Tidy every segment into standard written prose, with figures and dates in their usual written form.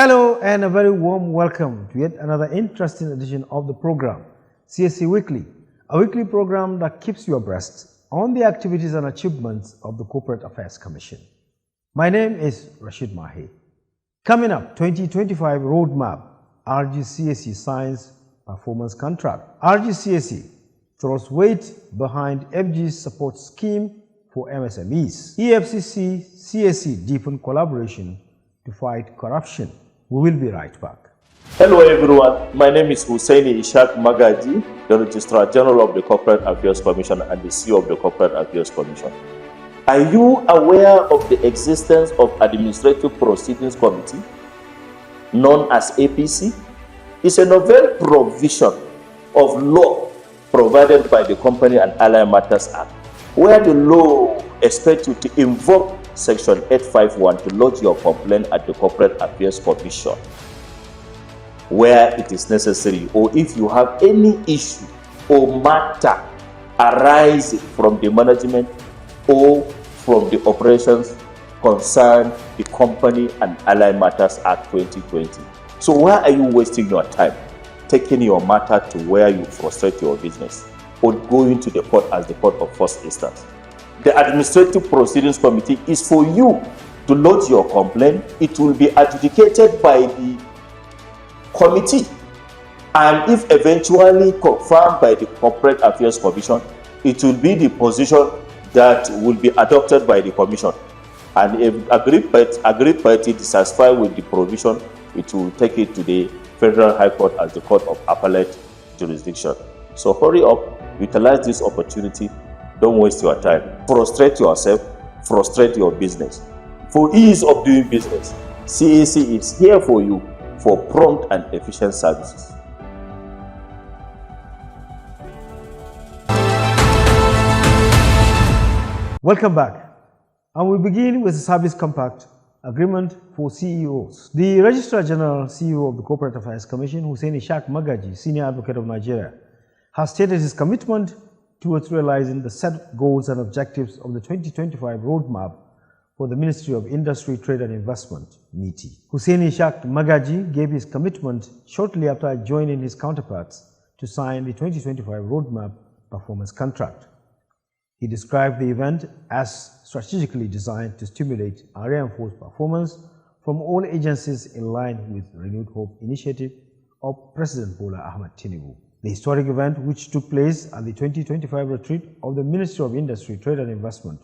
Hello and a very warm welcome to yet another interesting edition of the program, CSC Weekly, a weekly program that keeps you abreast on the activities and achievements of the Corporate Affairs Commission. My name is Rashid Mahi. Coming up, 2025 Roadmap, RGCAC signs performance contract. RGCAC throws weight behind FG's support scheme for MSMEs. EFCC, CAC deepen collaboration to fight corruption. We will be right back. Hello everyone, my name is Hussaini Ishaq Magaji, the Registrar General of the Corporate Affairs Commission and the CEO of the Corporate Affairs Commission. Are you aware of the existence of Administrative Proceedings Committee, known as APC? It's a novel provision of law provided by the Company and Allied Matters Act, where the law expects you to invoke Section 851 to lodge your complaint at the Corporate Affairs Commission where it is necessary, or if you have any issue or matter arising from the management or from the operations concern the Company and Allied Matters Act 2020. So why are you wasting your time taking your matter to where you frustrate your business or going to the court as the court of first instance? The Administrative Proceedings Committee is for you to lodge your complaint. It will be adjudicated by the committee, and if eventually confirmed by the Corporate Affairs Commission, it will be the position that will be adopted by the Commission. And if agreed party dissatisfied with the provision, it will take it to the Federal High Court as the Court of Appellate Jurisdiction. So hurry up, utilize this opportunity. Don't waste your time. Frustrate yourself, frustrate your business. For ease of doing business, CAC is here for you for prompt and efficient services. Welcome back. And we begin with the Service Compact Agreement for CEOs. The Registrar General CEO of the Corporate Affairs Commission, Hussaini Ishaq Magaji, Senior Advocate of Nigeria, has stated his commitment towards realizing the set goals and objectives of the 2025 Roadmap for the Ministry of Industry, Trade and Investment, MITI. Hussaini Ishaq Magaji gave his commitment shortly after joining his counterparts to sign the 2025 Roadmap Performance Contract. He described the event as strategically designed to stimulate and reinforce performance from all agencies in line with Renewed Hope initiative of President Bola Ahmed Tinubu. The historic event, which took place at the 2025 retreat of the Ministry of Industry, Trade and Investment,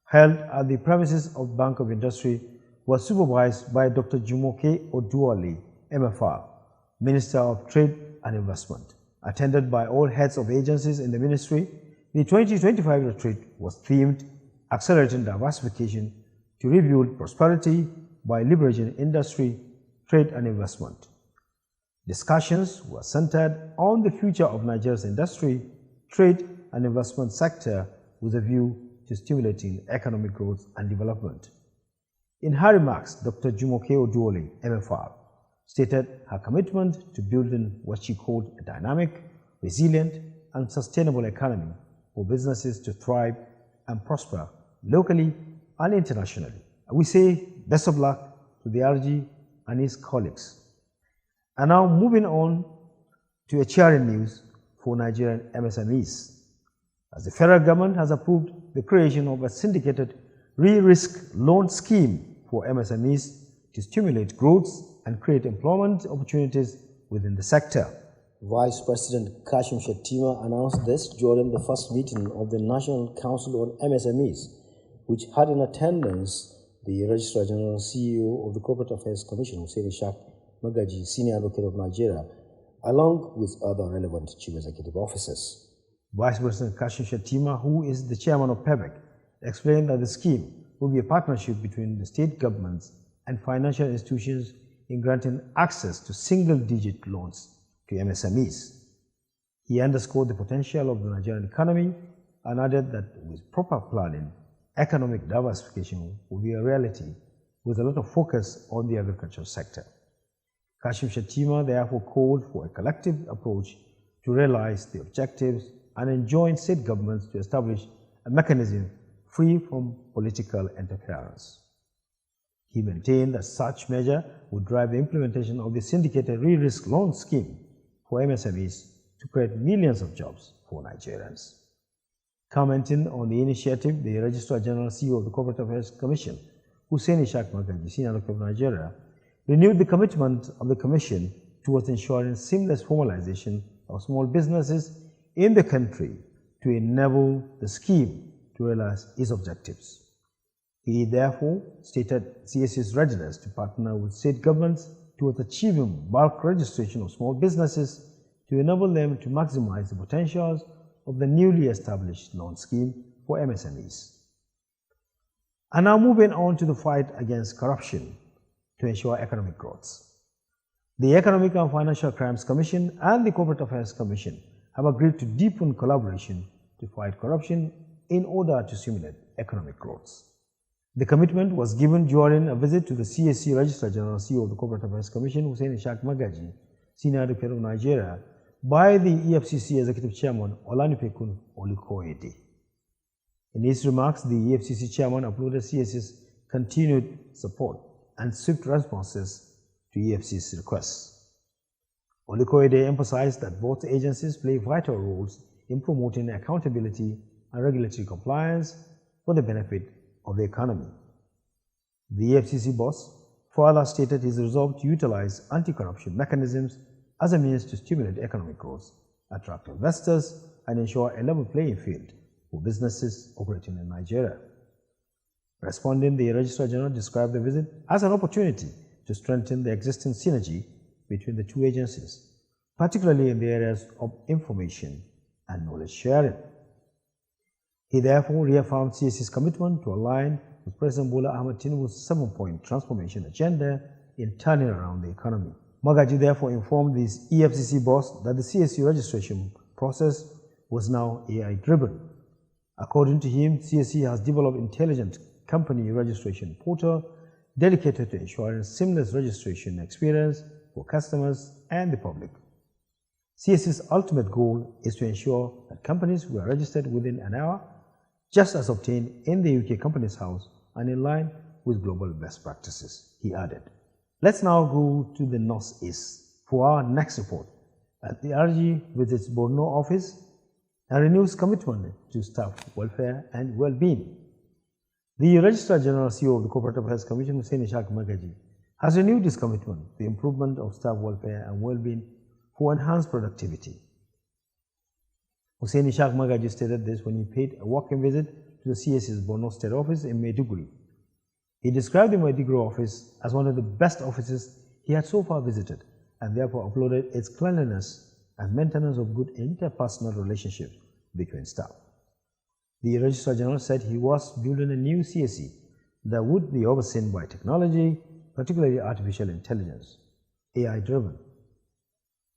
held at the premises of Bank of Industry, was supervised by Dr. Jumoke Oduwole, MFR, Minister of Trade and Investment. Attended by all heads of agencies in the ministry, the 2025 retreat was themed Accelerating Diversification to Rebuild Prosperity by Leveraging Industry, Trade and Investment. Discussions were centered on the future of Nigeria's industry, trade and investment sector with a view to stimulating economic growth and development. In her remarks, Dr. Jumoke Oduwole, MFR, stated her commitment to building what she called a dynamic, resilient and sustainable economy for businesses to thrive and prosper locally and internationally. We say best of luck to the RG and his colleagues. And now moving on to a cheering news for Nigerian MSMEs, as the federal government has approved the creation of a syndicated re-risk loan scheme for MSMEs to stimulate growth and create employment opportunities within the sector. Vice President Kashim Shettima announced this during the first meeting of the National Council on MSMEs, which had in attendance the Registrar General CEO of the Corporate Affairs Commission, Hussaini Ishaq Magaji, Senior Advocate of Nigeria, along with other relevant Chief Executive Officers. Vice President Kashim Shettima, who is the chairman of PEBEC, explained that the scheme will be a partnership between the state governments and financial institutions in granting access to single-digit loans to MSMEs. He underscored the potential of the Nigerian economy and added that with proper planning, economic diversification will be a reality with a lot of focus on the agricultural sector. Kashim Shettima therefore called for a collective approach to realize the objectives and enjoin state governments to establish a mechanism free from political interference. He maintained that such measure would drive the implementation of the syndicated re-risk loan scheme for MSMEs to create millions of jobs for Nigerians. Commenting on the initiative, the Registrar General CEO of the Corporate Affairs Commission, Hussein Ishaq Magaji, Senior Doctor of Nigeria, renewed the commitment of the Commission towards ensuring seamless formalization of small businesses in the country to enable the scheme to realize its objectives. He therefore stated CAC's readiness to partner with state governments towards achieving bulk registration of small businesses to enable them to maximize the potentials of the newly established loan scheme for MSMEs. And now moving on to the fight against corruption to ensure economic growth. The Economic and Financial Crimes Commission and the Corporate Affairs Commission have agreed to deepen collaboration to fight corruption in order to stimulate economic growth. The commitment was given during a visit to the CAC Registrar General CEO of the Corporate Affairs Commission, Hussein Ishaq Magaji, Senior Advocate of Nigeria, by the EFCC Executive Chairman Olanipekun Olukoyede. In his remarks, the EFCC Chairman applauded CAC's continued support and swift responses to EFCC's requests. Olukoyede emphasized that both agencies play vital roles in promoting accountability and regulatory compliance for the benefit of the economy. The EFCC boss further stated his resolve to utilize anti-corruption mechanisms as a means to stimulate economic growth, attract investors, and ensure a level playing field for businesses operating in Nigeria. Responding, the Registrar General described the visit as an opportunity to strengthen the existing synergy between the two agencies, particularly in the areas of information and knowledge sharing. He therefore reaffirmed CAC's commitment to align with President Bola Ahmed Tinubu's 7-point transformation agenda in turning around the economy. Magaji therefore informed the EFCC boss that the CAC registration process was now AI-driven. According to him, CAC has developed intelligent company registration portal dedicated to ensuring seamless registration experience for customers and the public. CAC's ultimate goal is to ensure that companies were registered within an hour, just as obtained in the UK Companies House and in line with global best practices, he added. Let's now go to the Northeast for our next report. The RG visits Borno office and renews commitment to staff welfare and well-being. The Registrar General CEO of the Corporate Affairs Commission, Hussein Ishaq Magaji, has renewed his commitment to the improvement of staff welfare and well-being for enhanced productivity. Hussein Ishaq Magaji stated this when he paid a walking visit to the CAC's Borno State Office in Maiduguri. He described the Maiduguri office as one of the best offices he had so far visited and therefore applauded its cleanliness and maintenance of good interpersonal relationships between staff. The Registrar General said he was building a new CAC that would be overseen by technology, particularly artificial intelligence, AI-driven.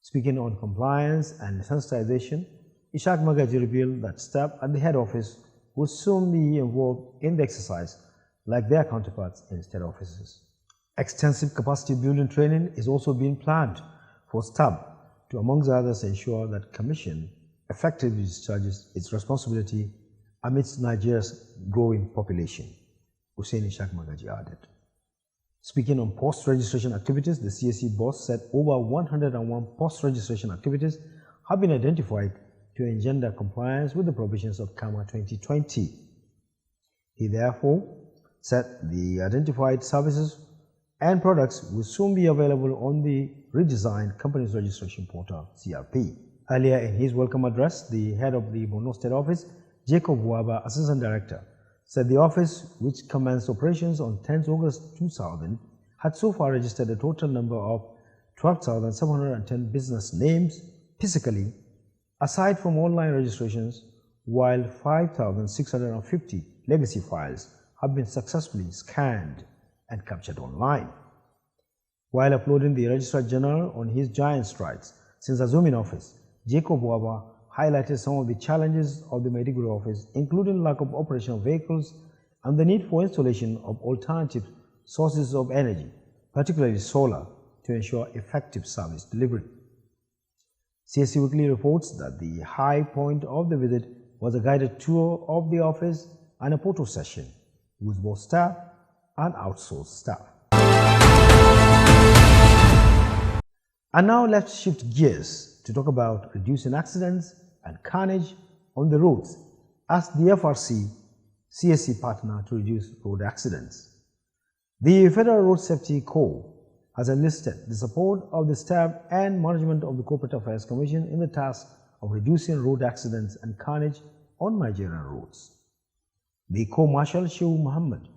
Speaking on compliance and sensitization, Ishaq Magaji revealed that staff at the head office would soon be involved in the exercise like their counterparts in state offices. Extensive capacity building training is also being planned for staff to, amongst others, ensure that Commission effectively discharges its responsibility amidst Nigeria's growing population, Hussein Ishaq Magaji added. Speaking on post-registration activities, the CAC boss said over 101 post-registration activities have been identified to engender compliance with the provisions of CAMA 2020. He therefore said the identified services and products will soon be available on the redesigned Companies Registration Portal, CRP. Earlier in his welcome address, the head of the Borno State Office, Jacob Waba, Assistant Director, said the office, which commenced operations on 10 August 2000, had so far registered a total number of 12,710 business names physically, aside from online registrations, while 5,650 legacy files have been successfully scanned and captured online. While applauding the Registrar General on his giant strides since assuming office, Jacob Waba highlighted some of the challenges of the Maiduguri office, including lack of operational vehicles and the need for installation of alternative sources of energy, particularly solar, to ensure effective service delivery. CAC Weekly reports that the high point of the visit was a guided tour of the office and a photo session with both staff and outsourced staff. And now let's shift gears to talk about reducing accidents and carnage on the roads as the FRC CSC partner to reduce road accidents. The Federal Road Safety Corps has enlisted the support of the staff and management of the Corporate Affairs Commission in the task of reducing road accidents and carnage on Nigerian roads. The Corps Marshal Shehu Muhammad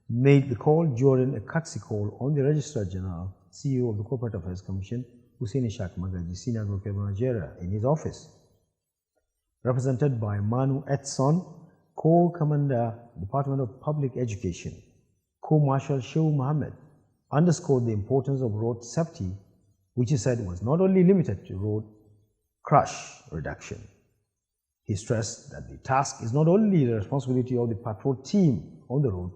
made the call during a courtesy call on the Registrar General, CEO of the Corporate Affairs Commission, Hussein Ishaq Magaji, Senior Advocate of Nigeria, in his office. Represented by Manu Edson, Corps Commander, Department of Public Education, Corps Marshal Shehu Muhammad underscored the importance of road safety, which he said was not only limited to road crash reduction. He stressed that the task is not only the responsibility of the patrol team on the road,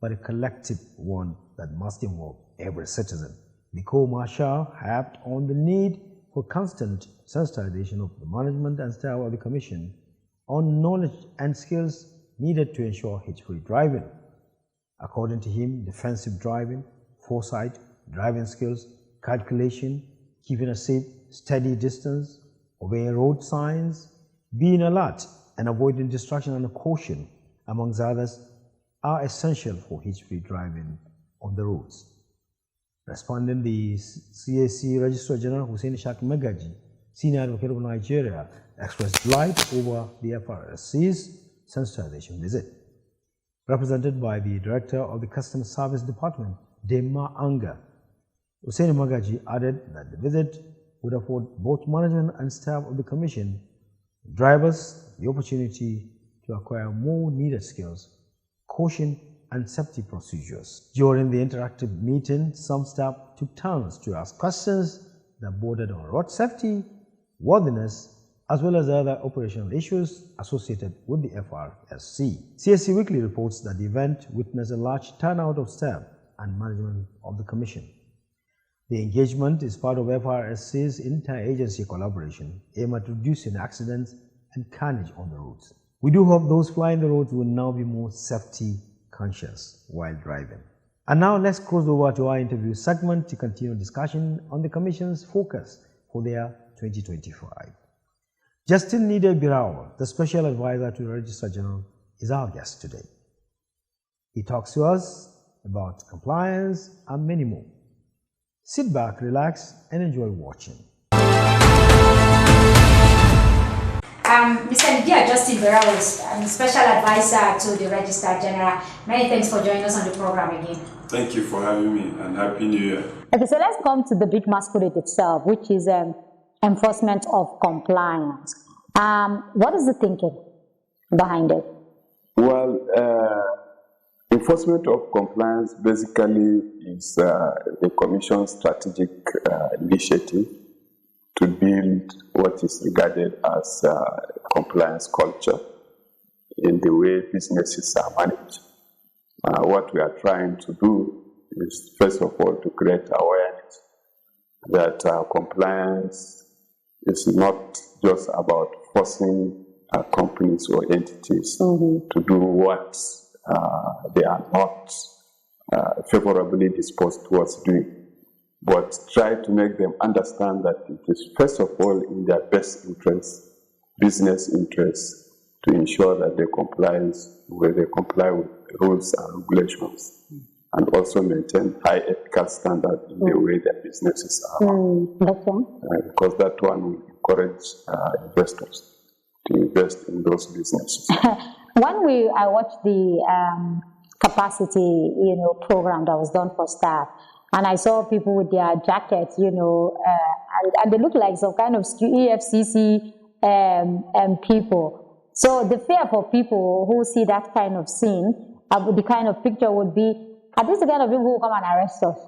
but a collective one that must involve every citizen. The Corps Marshal harped on the need for constant sensitization of the management and staff of the Commission on knowledge and skills needed to ensure hitch-free driving. According to him, defensive driving, foresight, driving skills, calculation, keeping a safe, steady distance, obeying road signs, being alert, and avoiding distraction and caution, amongst others, are essential for hitch-free driving on the roads. Responding, the CAC Registrar General Hussein Ishaq Magaji, Senior Advocate of Nigeria, expressed delight over the FRSC's sensitization visit. Represented by the Director of the Customs Service Department, Dema Anga, Hussein Magaji added that the visit would afford both management and staff of the Commission, drivers, the opportunity to acquire more needed skills, caution, and safety procedures. During the interactive meeting, some staff took turns to ask questions that bordered on road safety, worthiness, as well as other operational issues associated with the FRSC. CSC Weekly reports that the event witnessed a large turnout of staff and management of the Commission. The engagement is part of FRSC's interagency collaboration aimed at reducing accidents and carnage on the roads. We do hope those flying the roads will now be more safety conscious while driving. And now let's cross over to our interview segment to continue discussion on the Commission's focus for their 2025. Justin Nide Birao, the Special Advisor to the Registrar General, is our guest today. He talks to us about compliance and many more. Sit back, relax, and enjoy watching. Mr. Nidia Justin Birao is Special Advisor to the Registrar General. Many thanks for joining us on the program again. Thank you for having me, and Happy New Year. Okay, so let's come to the big masquerade itself, which is enforcement of compliance. What is the thinking behind it? Well, enforcement of compliance basically is the Commission's strategic initiative to build what is regarded as compliance culture in the way businesses are managed. What we are trying to do is, first of all, to create awareness that compliance is not just about forcing companies or entities to do what they are not favorably disposed towards doing, but try to make them understand that it is first of all in their best interest, business interest, to ensure that they comply with rules and regulations, and also maintain high ethical standards in the way their businesses are run. Because that one will encourage investors to invest in those businesses. When I watched the capacity, program that was done for staff, and I saw people with their jackets, and they look like some kind of EFCC people. So the fear for people who see that kind of scene, the kind of picture would be, are these the kind of people who come and arrest us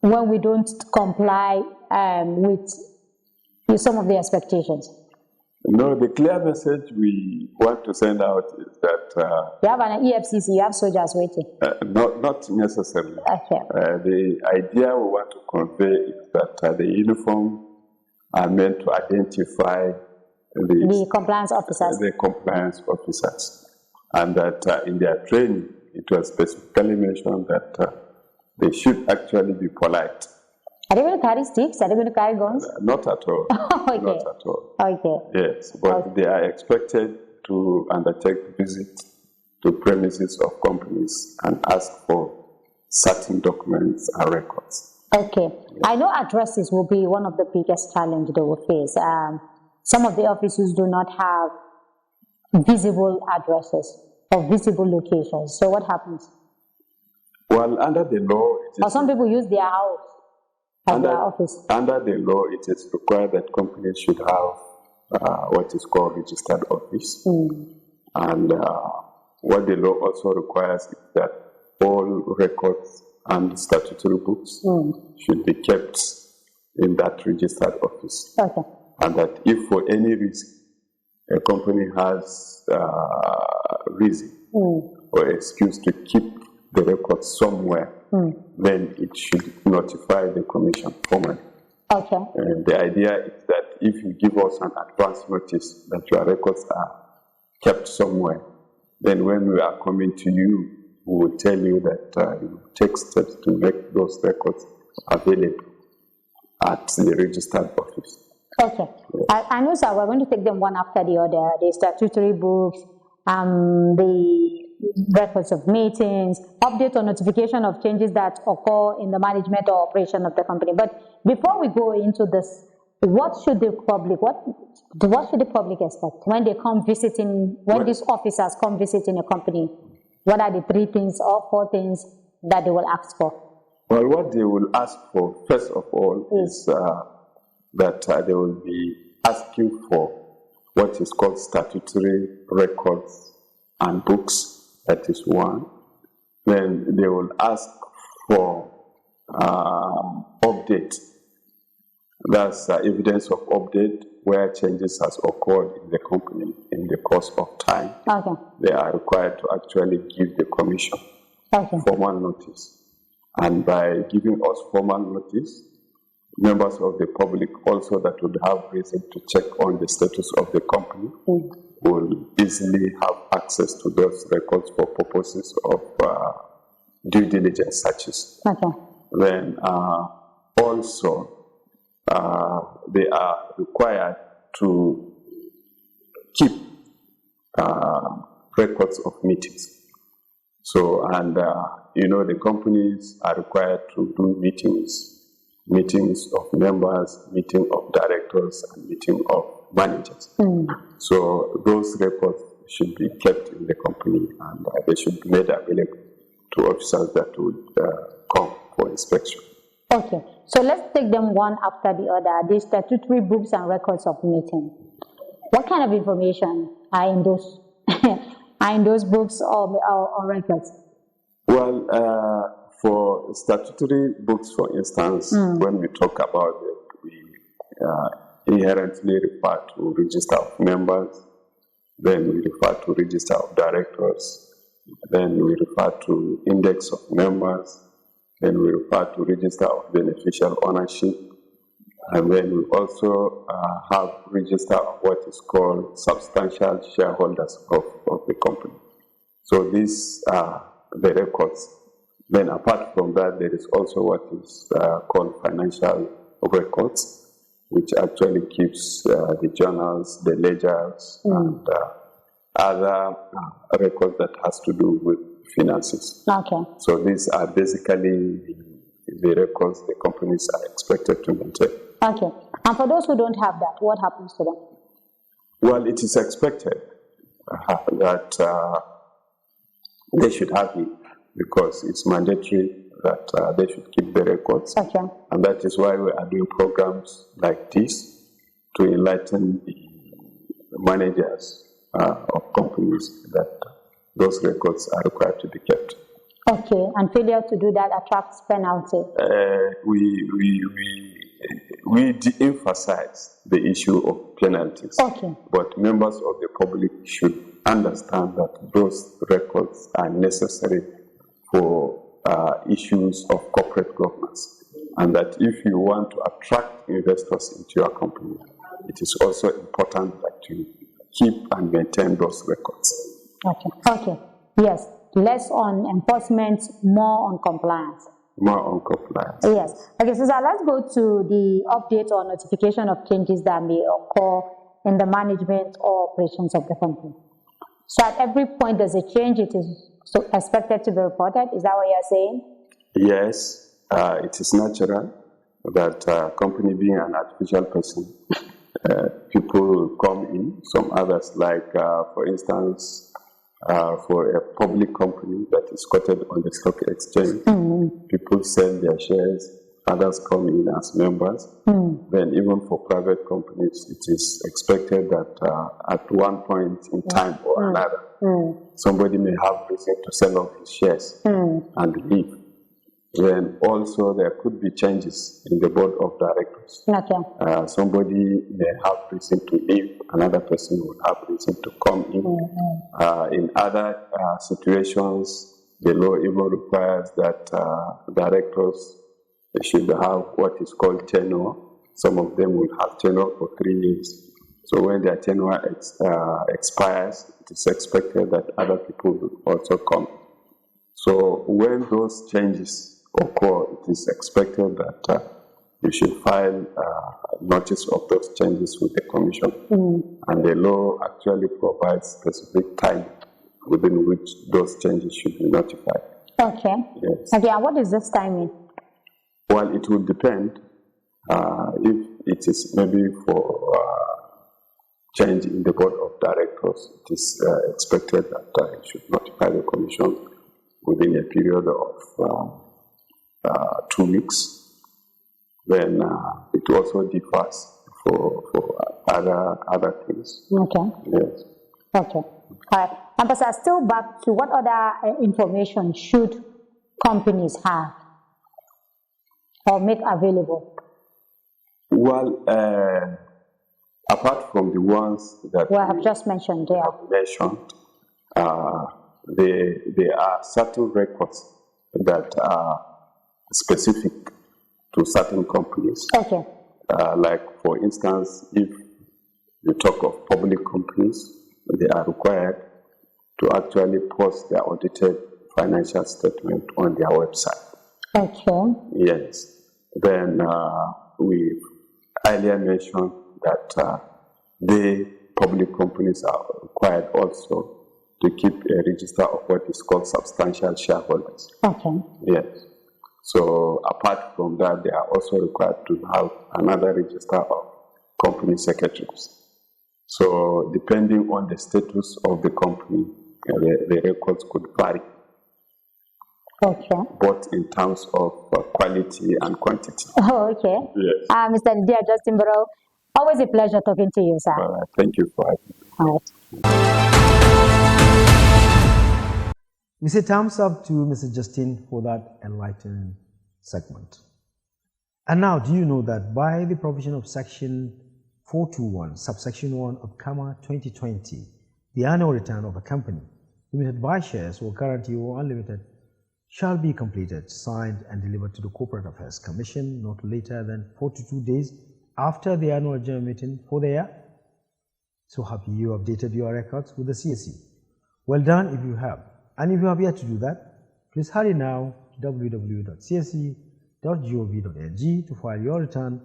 when we don't comply with some of the expectations? No, the clear message we want to send out is that... you have an EFCC, you have soldiers waiting. Not necessarily. Okay. The idea we want to convey is that the uniform are meant to identify the compliance officers. The compliance officers. And that in their training, it was specifically mentioned that they should actually be polite. Are they going to carry sticks? Are they going to carry guns? Not at all. Okay. Not at all. Okay. Yes, but they are expected to undertake visits to premises of companies and ask for certain documents and records. Okay. I know addresses will be one of the biggest challenges they will face. Some of the offices do not have visible addresses or visible locations. So what happens? Well, under the law, Or some people use their house as their office. Under the law, it is required that companies should have what is called registered office. And what the law also requires is that all records and statutory books should be kept in that registered office. Okay. And that if for any reason a company has reason or excuse to keep the records somewhere, then it should notify the commission formally. Okay. And the idea is that if you give us an advance notice that your records are kept somewhere, then when we are coming to you, we will tell you that you take steps to make those records available at the registered office. Okay. I know, sir, we're going to take them one after the other. The statutory books, the records of meetings, update or notification of changes that occur in the management or operation of the company. But before we go into this, what should the public expect when they come visiting, when these officers come visiting a company? What are the 3 things or 4 things that they will ask for? Well, what they will ask for, first of all, is that they will be asking for what is called statutory records and books. That is one. Then they will ask for update. That's evidence of update where changes has occurred in the company in the course of time. Okay. They are required to actually give the commission formal notice. And by giving us formal notice, members of the public also that would have reason to check on the status of the company will easily have access to those records for purposes of due diligence searches. Okay. Then also they are required to keep records of meetings. So, and you know, the companies are required to do meetings of members, meeting of directors, and meeting of managers. So those records should be kept in the company, and they should be made available to officers that would come for inspection. Okay, so let's take them one after the other. The statutory books and records of meeting. What kind of information are in those books or records? Well, for statutory books, for instance, when we talk about it, we inherently refer to register of members, then we refer to register of directors, then we refer to index of members, then we refer to register of beneficial ownership, and then we also have register of what is called substantial shareholders of the company. So these are the records. Then apart from that, there is also what is called financial records, which actually keeps the journals, the ledgers, and other records that has to do with finances. Okay. So these are basically the records the companies are expected to maintain. Okay. And for those who don't have that, what happens to them? Well, it is expected that they should have it, because it's mandatory that they should keep the records. Okay. And that is why we are doing programs like this to enlighten the managers of companies that those records are required to be kept. Okay, and failure to do that attracts penalty. We de-emphasize the issue of penalties. Okay. But members of the public should understand that those records are necessary for issues of corporate governance, and that if you want to attract investors into your company, it is also important that you keep and maintain those records. Okay. Okay. Yes. less on enforcement, more on compliance. More on compliance. Yes. Okay, so let's go to the update or notification of changes that may occur in the management or operations of the company. So at every point there's a change, it is expected to be reported. Is that what you're saying? Yes, it is natural that company being an artificial person, people will come in. Some others, like for instance, for a public company that is quoted on the stock exchange, people sell their shares, others come in as members. Then even for private companies, it is expected that at one point in time or another, somebody may have reason to sell off his shares and leave. Then also there could be changes in the board of directors. Okay. Somebody may have reason to leave, another person will have reason to come in. In other situations, the law even requires that directors should have what is called tenure. Some of them will have tenure for 3 years. So when their tenure expires, it is expected that other people will also come. So when those changes occur, it is expected that you should file notice of those changes with the commission. And the law actually provides specific time within which those changes should be notified. Okay. Yes. Okay, and what is this timing? Well, it will depend. If it is maybe for change in the board of directors, it is expected that you should notify the commission within a period of 2 weeks. Then it also differs for other things. Okay. Yes. Okay. All right. Ambassador, still back to what other information should companies have or make available? Well, apart from the ones that I have just mentioned there. There are certain records that are specific to certain companies. Okay. Like, for instance, if you talk of public companies, they are required to actually post their audited financial statement on their website. Okay. Yes. Then we earlier mentioned that the public companies are required also to keep a register of what is called substantial shareholders. Okay. Yes. So apart from that, they are also required to have another register of company secretaries. So depending on the status of the company, the records could vary. Okay. Both in terms of quality and quantity. Oh, okay. Yes. Mr. Dear Justin Barrow, always a pleasure talking to you, sir. Thank you for having me. All right. We say thumbs up to Mr. Justin for that enlightening segment. And now, do you know that by the provision of Section 421, subsection 1 of CAMA 2020, the annual return of a company, limited by shares or guarantee or unlimited, shall be completed, signed and delivered to the Corporate Affairs Commission not later than 42 days after the annual general meeting for the year? So have you updated your records with the CSE? Well done if you have. And if you have yet to do that, please hurry now to www.csc.gov.ng to file your return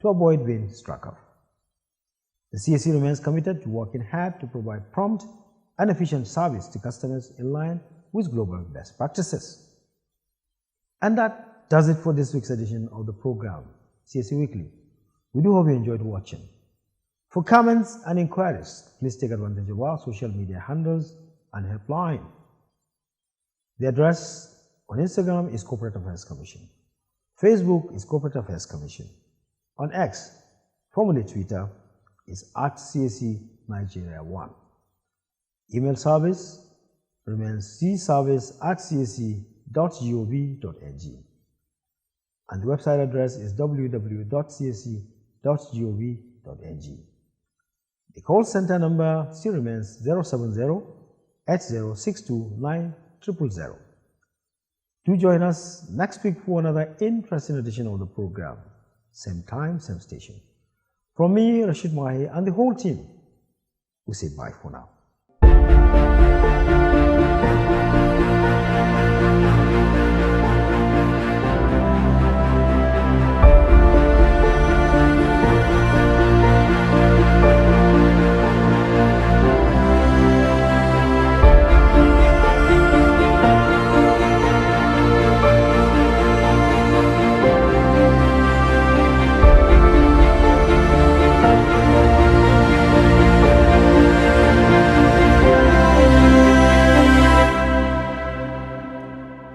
to avoid being struck off. The CSE remains committed to working hard to provide prompt and efficient service to customers in line with global best practices. And that does it for this week's edition of the program, CSE Weekly. We do hope you enjoyed watching. For comments and inquiries, please take advantage of our social media handles and helpline. The address on Instagram is Corporate Affairs Commission. Facebook is Corporate Affairs Commission. On X, formerly Twitter, is @CSE Nigeria 1. Email service remains cservice@csc.gov.ng. And the website address is www.csc.gov.ng. The call center number still remains 070-8062-9000. Do join us next week for another interesting edition of the program. Same time, same station. From me, Rashid Mahi, and the whole team, we say bye for now.